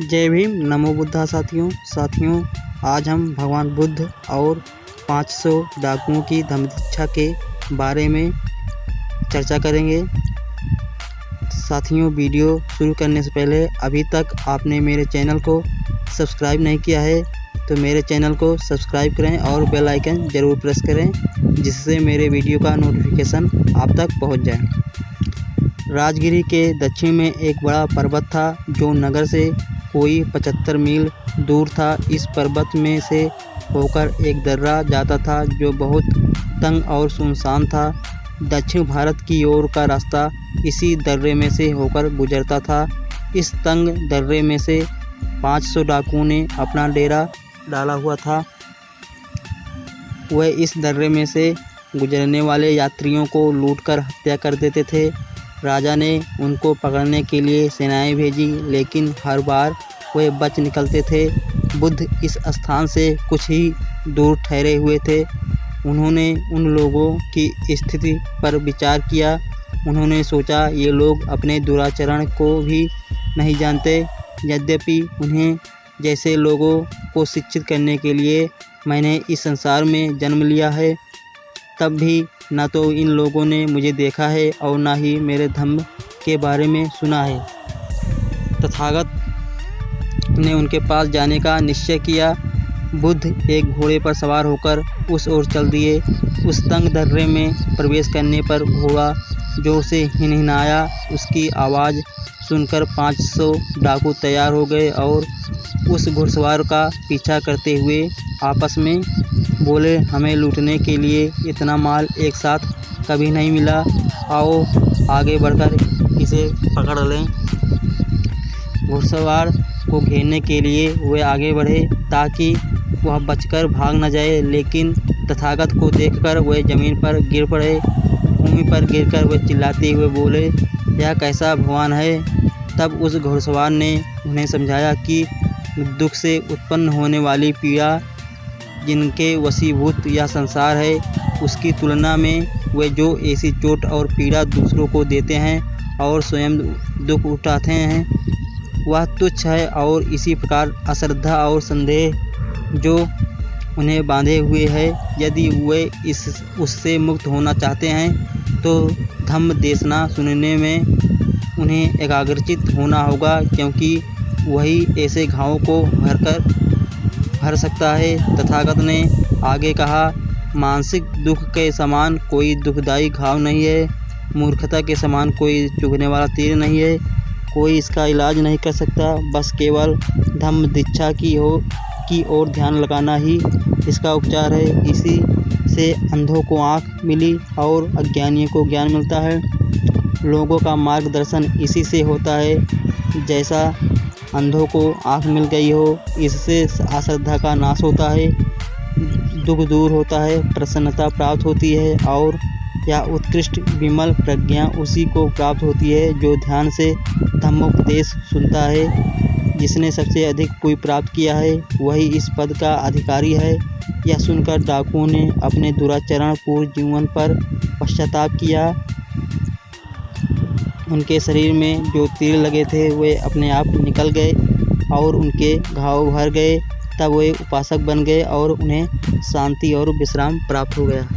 जय भीम, नमो बुद्धा। साथियों, आज हम भगवान बुद्ध और 500 डाकुओं की धम्मदीक्षा के बारे में चर्चा करेंगे। साथियों, वीडियो शुरू करने से पहले अभी तक आपने मेरे चैनल को सब्सक्राइब नहीं किया है तो मेरे चैनल को सब्सक्राइब करें और बेल आइकन ज़रूर प्रेस करें, जिससे मेरे वीडियो का नोटिफिकेशन आप तक पहुंच जाए। राजगिरी के दक्षिण में एक बड़ा पर्वत था जो नगर से कोई 75 मील दूर था। इस पर्वत में से होकर एक दर्रा जाता था जो बहुत तंग और सुनसान था। दक्षिण भारत की ओर का रास्ता इसी दर्रे में से होकर गुजरता था। इस तंग दर्रे में से 500 डाकुओं ने अपना डेरा डाला हुआ था। वह इस दर्रे में से गुजरने वाले यात्रियों को लूटकर हत्या कर देते थे। राजा ने उनको पकड़ने के लिए सेनाएं भेजी, लेकिन हर बार वे बच निकलते थे। बुद्ध इस स्थान से कुछ ही दूर ठहरे हुए थे। उन्होंने उन लोगों की स्थिति पर विचार किया। उन्होंने सोचा, ये लोग अपने दुराचरण को भी नहीं जानते। यद्यपि उन्हें जैसे लोगों को शिक्षित करने के लिए मैंने इस संसार में जन्म लिया है, तब भी न तो इन लोगों ने मुझे देखा है और न ही मेरे धम्म के बारे में सुना है। तथागत ने उनके पास जाने का निश्चय किया। बुद्ध एक घोड़े पर सवार होकर उस ओर चल दिए। उस तंग दर्रे में प्रवेश करने पर घोड़ा जोर से हिनहिनाया। उसकी आवाज़ सुनकर 500 डाकू तैयार हो गए और उस घुड़सवार का पीछा करते हुए आपस में बोले, हमें लूटने के लिए इतना माल एक साथ कभी नहीं मिला। आओ आगे बढ़कर इसे पकड़ लें। घुड़सवार को घेरने के लिए वे आगे बढ़े ताकि वह बचकर भाग न जाए, लेकिन तथागत को देखकर वे जमीन पर गिर पड़े। भूमि पर गिरकर वे चिल्लाते हुए बोले, यह कैसा भगवान है। तब उस घुड़सवार ने उन्हें समझाया कि दुख से उत्पन्न होने वाली पीड़ा, जिनके वशीभूत यह संसार है, उसकी तुलना में वे जो ऐसी चोट और पीड़ा दूसरों को देते हैं और स्वयं दुख उठाते हैं, वह तुच्छ है। और इसी प्रकार अश्रद्धा और संदेह जो उन्हें बांधे हुए है, यदि वे उससे मुक्त होना चाहते हैं तो धम्म देशना सुनने में उन्हें एकाग्रचित होना होगा, क्योंकि वही ऐसे घावों को भर सकता है। तथागत ने आगे कहा, मानसिक दुख के समान कोई दुखदायी घाव नहीं है। मूर्खता के समान कोई चुभने वाला तीर नहीं है। कोई इसका इलाज नहीं कर सकता। बस केवल धम्म दीक्षा की ओर ध्यान लगाना ही इसका उपचार है। इसी से अंधों को आँख मिली और अज्ञानियों को ज्ञान मिलता है। लोगों का मार्गदर्शन इसी से होता है। जैसा अंधों को आँख मिल गई हो, इससे अश्रद्धा का नाश होता है, दुख दूर होता है, प्रसन्नता प्राप्त होती है और यह उत्कृष्ट विमल प्रज्ञा उसी को प्राप्त होती है जो ध्यान से धम्मोपदेश सुनता है। जिसने सबसे अधिक पुण्य प्राप्त किया है, वही इस पद का अधिकारी है। यह सुनकर डाकुओं ने अपने दुराचरण पूर्ण जीवन पर पश्चाताप किया। उनके शरीर में जो तीर लगे थे वे अपने आप निकल गए और उनके घाव भर गए। तब वे उपासक बन गए और उन्हें शांति और विश्राम प्राप्त हो गया।